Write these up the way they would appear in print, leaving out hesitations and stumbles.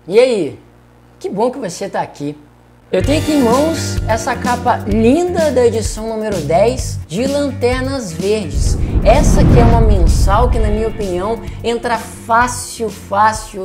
E aí? Que bom que você está aqui. Eu tenho aqui em mãos essa capa linda da edição número 10 de Lanternas Verdes. Essa que é uma mensal que, na minha opinião, entra fácil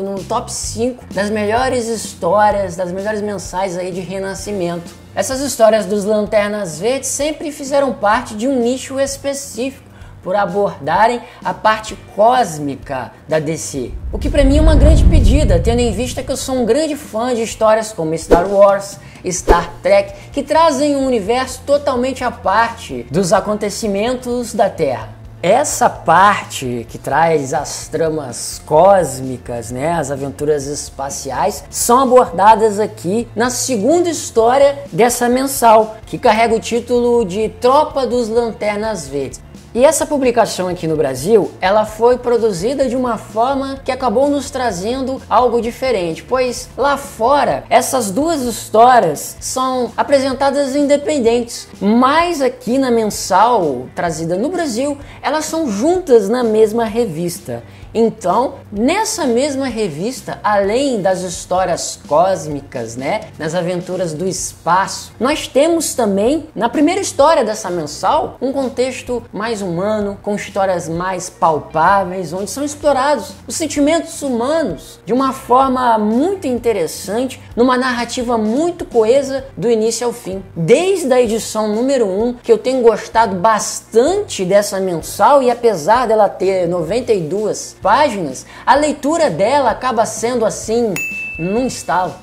no top 5 das melhores histórias, das melhores mensais aí de Renascimento. Essas histórias dos Lanternas Verdes sempre fizeram parte de um nicho específico, por abordarem a parte cósmica da DC. O que para mim é uma grande pedida, tendo em vista que eu sou um grande fã de histórias como Star Wars, Star Trek, que trazem um universo totalmente à parte dos acontecimentos da Terra. Essa parte que traz as tramas cósmicas, né, as aventuras espaciais, são abordadas aqui na segunda história dessa mensal, que carrega o título de Tropa dos Lanternas Verdes. E essa publicação aqui no Brasil, ela foi produzida de uma forma que acabou nos trazendo algo diferente, pois lá fora essas duas histórias são apresentadas independentes, mas aqui na mensal trazida no Brasil, elas são juntas na mesma revista. Então, nessa mesma revista, além das histórias cósmicas, né, nas aventuras do espaço, nós temos também, na primeira história dessa mensal, um contexto mais humano, com histórias mais palpáveis, onde são explorados os sentimentos humanos de uma forma muito interessante, numa narrativa muito coesa do início ao fim. Desde a edição número 1, que eu tenho gostado bastante dessa mensal, e apesar dela ter 92 páginas, a leitura dela acaba sendo assim, num estalo.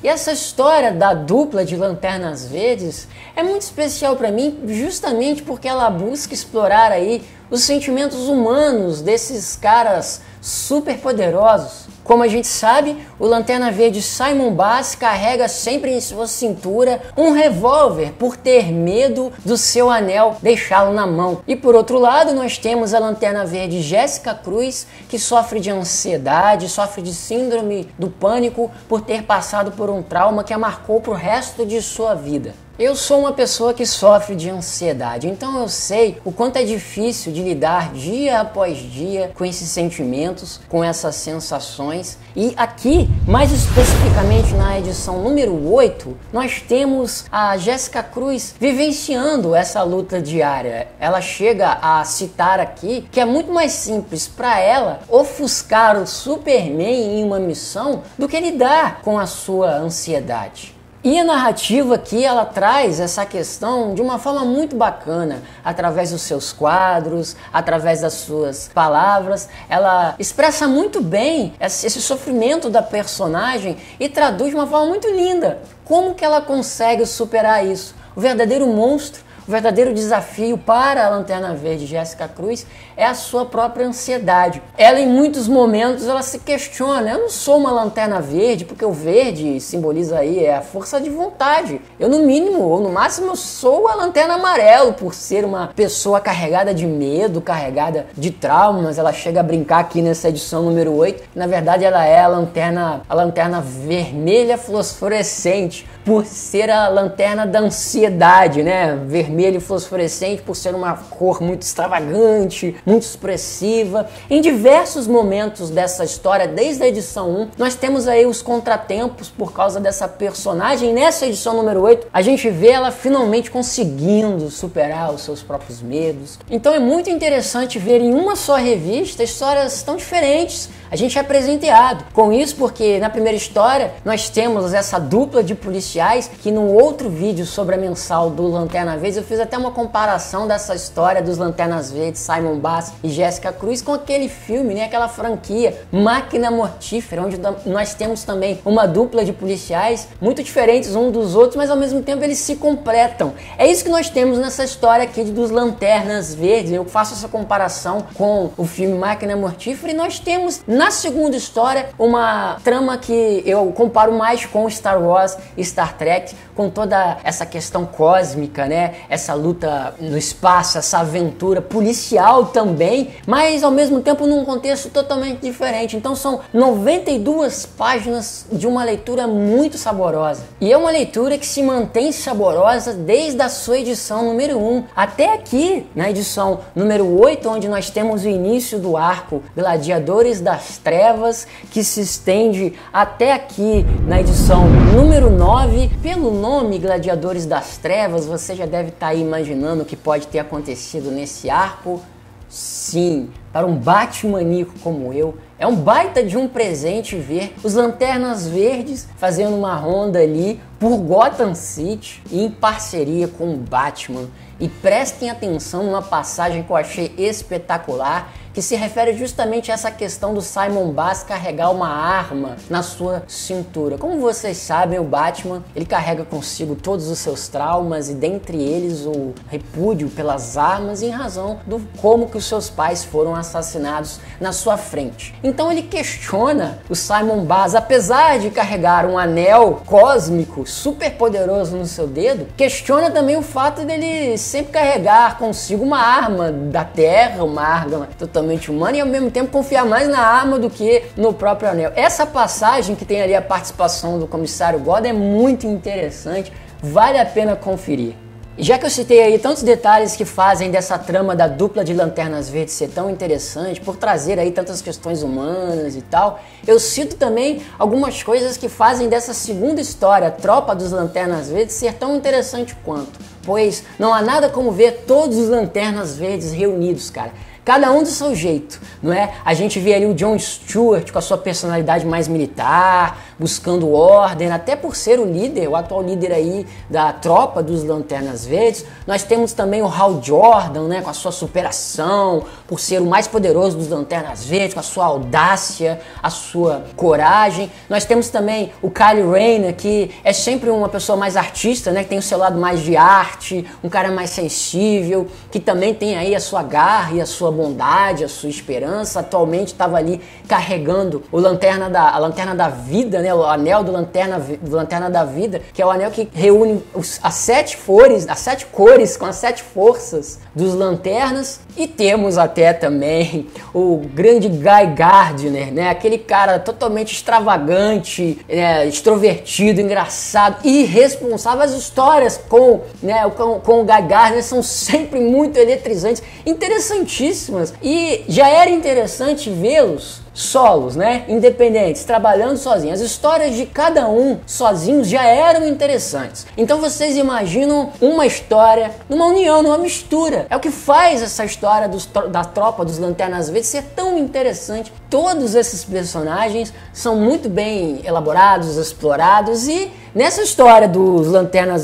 E essa história da dupla de Lanternas Verdes é muito especial para mim, justamente porque ela busca explorar aí os sentimentos humanos desses caras super poderosos. Como a gente sabe, o Lanterna Verde Simon Bass carrega sempre em sua cintura um revólver por ter medo do seu anel deixá-lo na mão. E por outro lado, nós temos a Lanterna Verde Jéssica Cruz, que sofre de ansiedade, sofre de síndrome do pânico por ter passado por um trauma que a marcou pro resto de sua vida. Eu sou uma pessoa que sofre de ansiedade, então eu sei o quanto é difícil de lidar dia após dia com esses sentimentos, com essas sensações. E aqui, mais especificamente na edição número 8, nós temos a Jéssica Cruz vivenciando essa luta diária. Ela chega a citar aqui que é muito mais simples para ela ofuscar o Superman em uma missão do que lidar com a sua ansiedade. E a narrativa aqui, ela traz essa questão de uma forma muito bacana, através dos seus quadros, através das suas palavras. Ela expressa muito bem esse sofrimento da personagem e traduz de uma forma muito linda. Como que ela consegue superar isso? O verdadeiro monstro, o verdadeiro desafio para a Lanterna Verde Jéssica Cruz é a sua própria ansiedade. Ela, em muitos momentos, ela se questiona: eu não sou uma Lanterna Verde, porque o verde simboliza aí a força de vontade. Eu, no mínimo, ou no máximo, eu sou a Lanterna Amarelo, por ser uma pessoa carregada de medo, carregada de traumas. Ela chega a brincar aqui nessa edição número 8, na verdade ela é a lanterna vermelha fosforescente, por ser a lanterna da ansiedade, né? Vermelho fosforescente por ser uma cor muito extravagante, muito expressiva. Em diversos momentos dessa história, desde a edição 1, nós temos aí os contratempos por causa dessa personagem. Nessa edição número 8, a gente vê ela finalmente conseguindo superar os seus próprios medos. Então é muito interessante ver em uma só revista histórias tão diferentes. A gente é presenteado com isso porque na primeira história nós temos essa dupla de policiais que no outro vídeo sobre a mensal do Lanterna Verde eu fiz até uma comparação dessa história dos Lanternas Verdes, Simon Bass e Jéssica Cruz, com aquele filme, né, aquela franquia Máquina Mortífera, onde nós temos também uma dupla de policiais muito diferentes uns dos outros, mas ao mesmo tempo eles se completam. É isso que nós temos nessa história aqui dos Lanternas Verdes. Eu faço essa comparação com o filme Máquina Mortífera e nós temos na segunda história uma trama que eu comparo mais com Star Wars e Star Trek, com toda essa questão cósmica, né? Essa luta no espaço, essa aventura policial também, mas ao mesmo tempo num contexto totalmente diferente. Então são 92 páginas de uma leitura muito saborosa. E é uma leitura que se mantém saborosa desde a sua edição número 1 até aqui na edição número 8, onde nós temos o início do arco Gladiadores da das Trevas, que se estende até aqui na edição número 9. Pelo nome Gladiadores das Trevas, você já deve estar aí imaginando o que pode ter acontecido nesse arco. Sim, para um Batmaníaco como eu, é um baita de um presente ver os Lanternas Verdes fazendo uma ronda ali por Gotham City em parceria com o Batman. E prestem atenção numa passagem que eu achei espetacular, que se refere justamente a essa questão do Simon Baz carregar uma arma na sua cintura. Como vocês sabem, o Batman, ele carrega consigo todos os seus traumas e dentre eles o repúdio pelas armas em razão do como que os seus pais foram assassinados na sua frente. Então ele questiona o Simon Baz, apesar de carregar um anel cósmico super poderoso no seu dedo, questiona também o fato dele sempre carregar consigo uma arma da Terra, uma arma totalmente humana, e ao mesmo tempo confiar mais na arma do que no próprio anel. Essa passagem que tem ali a participação do Comissário Gordon é muito interessante, vale a pena conferir. E já que eu citei aí tantos detalhes que fazem dessa trama da dupla de Lanternas Verdes ser tão interessante, por trazer aí tantas questões humanas e tal, eu cito também algumas coisas que fazem dessa segunda história, a Tropa dos Lanternas Verdes, ser tão interessante quanto. Pois não há nada como ver todos os Lanternas Verdes reunidos, cara. Cada um do seu jeito, não é? A gente vê ali o John Stewart com a sua personalidade mais militar, buscando ordem, até por ser o líder, o atual líder aí da tropa dos Lanternas Verdes. Nós temos também o Hal Jordan, né, com a sua superação, por ser o mais poderoso dos Lanternas Verdes, com a sua audácia, a sua coragem. Nós temos também o Kyle Rayner, que é sempre uma pessoa mais artista, né, que tem o seu lado mais de arte, um cara mais sensível, que também tem aí a sua garra e a sua bondade, a sua esperança. Atualmente estava ali carregando a lanterna da vida, né? O anel do lanterna da vida, que é o anel que reúne as 7 cores com as 7 forças dos lanternas. E temos até também o grande Guy Gardner, né? Aquele cara totalmente extravagante, extrovertido, engraçado, irresponsável. As histórias com o Guy Gardner são sempre muito eletrizantes, interessantíssimas. E já era interessante vê-los solos, né? Independentes, trabalhando sozinhos. As histórias de cada um sozinhos já eram interessantes. Então vocês imaginam uma história, numa união, numa mistura. É o que faz essa história da Tropa dos Lanternas Verdes ser tão interessante. Todos esses personagens são muito bem elaborados, explorados, e nessa história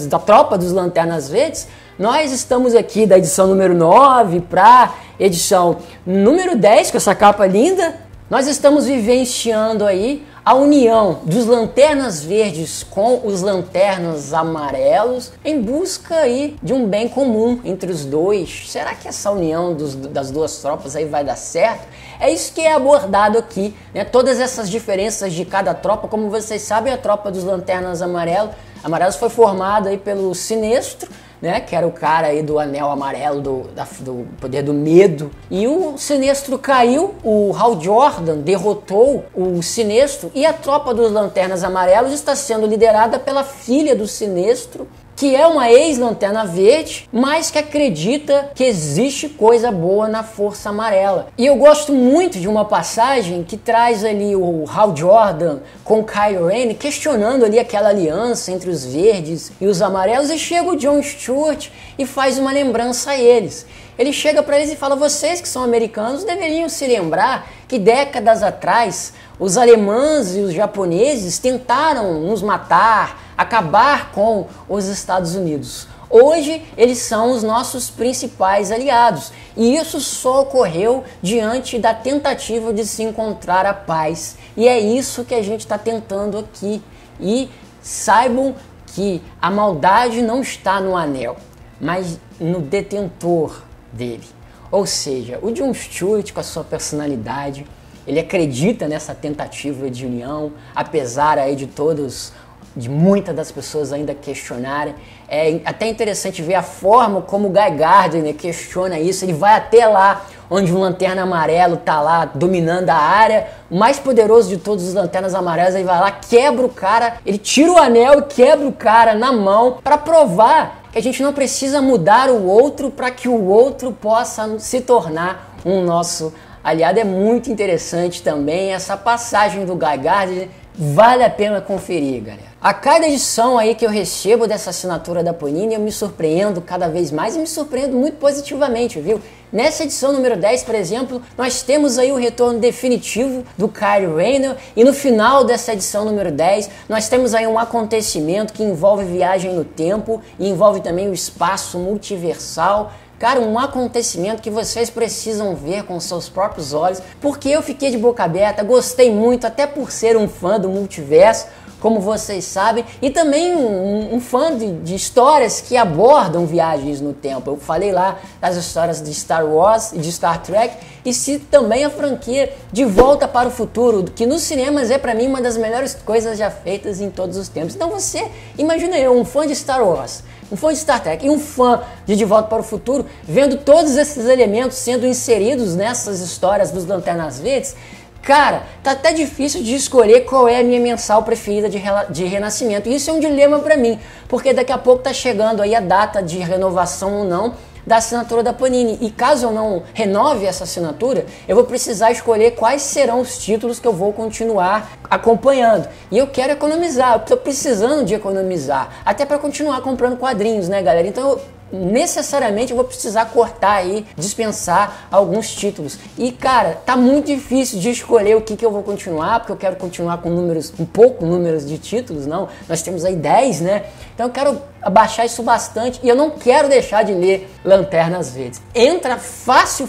da Tropa dos Lanternas Verdes, nós estamos aqui da edição número 9 para edição número 10, com essa capa linda. Nós estamos vivenciando aí a união dos Lanternas Verdes com os Lanternas Amarelos em busca aí de um bem comum entre os dois. Será que essa união das duas tropas aí vai dar certo? É isso que é abordado aqui, né? Todas essas diferenças de cada tropa. Como vocês sabem, a tropa dos Lanternas Amarelos foi formada aí pelo Sinestro, né, que era o cara aí do anel amarelo, do poder do medo. E o Sinestro caiu, o Hal Jordan derrotou o Sinestro, e a tropa dos Lanternas Amarelos está sendo liderada pela filha do Sinestro, que é uma ex-Lanterna Verde, mas que acredita que existe coisa boa na Força Amarela. E eu gosto muito de uma passagem que traz ali o Hal Jordan com o Kyle Rayner questionando ali aquela aliança entre os verdes e os amarelos, e chega o John Stewart e faz uma lembrança a eles. Ele chega para eles e fala: vocês que são americanos deveriam se lembrar que décadas atrás os alemães e os japoneses tentaram nos matar, acabar com os Estados Unidos. Hoje eles são os nossos principais aliados, e isso só ocorreu diante da tentativa de se encontrar a paz. E é isso que a gente está tentando aqui. E saibam que a maldade não está no anel, mas no detentor dele. Ou seja, o John Stewart, com a sua personalidade, ele acredita nessa tentativa de união, apesar aí de muitas das pessoas ainda questionarem. É até interessante ver a forma como o Guy Gardner questiona isso. Ele vai até lá onde um Lanterna Amarelo está lá dominando a área, o mais poderoso de todos os Lanternas Amarelas. Ele vai lá, quebra o cara, ele tira o anel e quebra o cara na mão para provar que a gente não precisa mudar o outro para que o outro possa se tornar um nosso aliado, é muito interessante também essa passagem do Guy Gardner. Vale a pena conferir, galera. A cada edição aí que eu recebo dessa assinatura da Panini, eu me surpreendo cada vez mais e me surpreendo muito positivamente, viu? Nessa edição número 10, por exemplo, nós temos aí o retorno definitivo do Kyle Rayner e no final dessa edição número 10, nós temos aí um acontecimento que envolve viagem no tempo e envolve também o espaço multiversal. Cara, um acontecimento que vocês precisam ver com seus próprios olhos, porque eu fiquei de boca aberta, gostei muito, até por ser um fã do multiverso, como vocês sabem, e também um fã de histórias que abordam viagens no tempo. Eu falei lá das histórias de Star Wars e de Star Trek, e cito também a franquia De Volta para o Futuro, que nos cinemas é para mim uma das melhores coisas já feitas em todos os tempos. Então você, imagina eu, um fã de Star Wars, um fã de Star Trek e um fã de Volta para o Futuro, vendo todos esses elementos sendo inseridos nessas histórias dos Lanternas Verdes. Cara, tá até difícil de escolher qual é a minha mensal preferida de Renascimento. E isso é um dilema pra mim, porque daqui a pouco tá chegando aí a data de renovação ou não da assinatura da Panini. E caso eu não renove essa assinatura, eu vou precisar escolher quais serão os títulos que eu vou continuar acompanhando. E eu quero economizar, eu tô precisando de economizar, até para continuar comprando quadrinhos, né, galera? Então necessariamente eu vou precisar cortar aí, dispensar alguns títulos. E cara, tá muito difícil de escolher o que eu vou continuar, porque eu quero continuar com números, um pouco números de títulos, não. Nós temos aí 10, né? Então eu quero abaixar isso bastante e eu não quero deixar de ler Lanternas Verdes. Entra fácil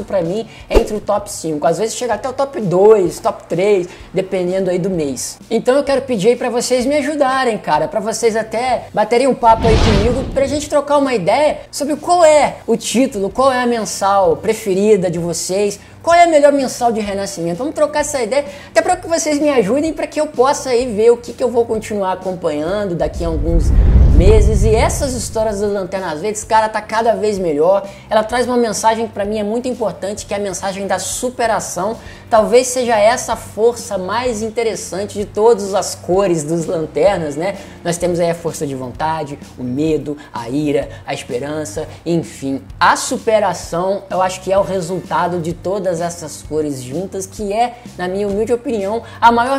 pra mim entre o top 5, às vezes chega até o top 2, top 3, dependendo aí do mês. Então eu quero pedir aí pra vocês me ajudarem, cara, pra vocês até baterem um papo aí comigo, pra gente trocar uma ideia sobre qual é o título, qual é a mensal preferida de vocês, qual é a melhor mensal de Renascimento. Vamos trocar essa ideia, até para que vocês me ajudem, para que eu possa aí ver o que eu vou continuar acompanhando daqui a alguns meses. E essas histórias das Lanternas Verdes, cara, tá cada vez melhor. Ela traz uma mensagem que para mim é muito importante, que é a mensagem da superação. Talvez seja essa a força mais interessante de todas as cores dos Lanternas, né? Nós temos aí a força de vontade, o medo, a ira, a esperança, enfim. A superação, eu acho que é o resultado de todas essas cores juntas, que é, na minha humilde opinião, a maior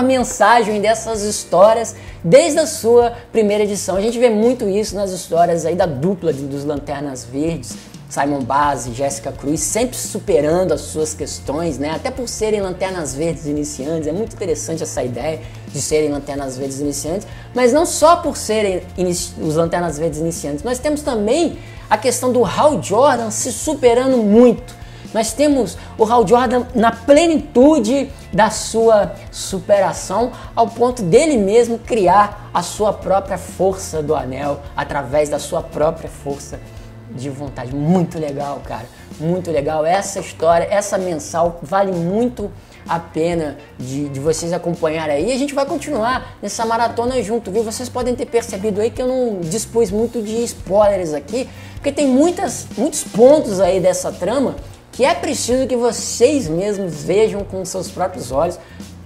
mensagem dessas histórias desde a sua primeira edição. A gente vê muito isso nas histórias aí da dupla dos Lanternas Verdes, Simon Baz e Jessica Cruz, sempre superando as suas questões, né? Até por serem Lanternas Verdes iniciantes, é muito interessante essa ideia de serem Lanternas Verdes iniciantes, mas não só por serem os Lanternas Verdes iniciantes, nós temos também a questão do Hal Jordan se superando muito. Nós temos o Hal Jordan na plenitude da sua superação, ao ponto dele mesmo criar a sua própria força do anel, através da sua própria força de vontade. Muito legal, cara, muito legal. Essa história, essa mensal vale muito a pena de vocês acompanharem aí. A gente vai continuar nessa maratona junto, viu? Vocês podem ter percebido aí que eu não dispus muito de spoilers aqui, porque tem muitos pontos aí dessa trama que é preciso que vocês mesmos vejam com seus próprios olhos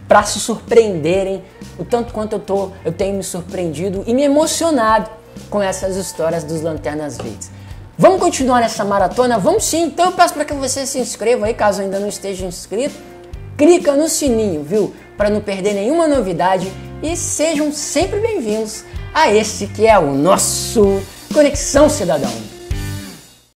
para se surpreenderem o tanto quanto eu tenho me surpreendido e me emocionado com essas histórias dos Lanternas Verdes. Vamos continuar nessa maratona? Vamos sim, então eu peço para que você se inscreva aí, caso ainda não esteja inscrito. Clica no sininho, viu? Para não perder nenhuma novidade e sejam sempre bem-vindos a esse que é o nosso Conexão Cidadão.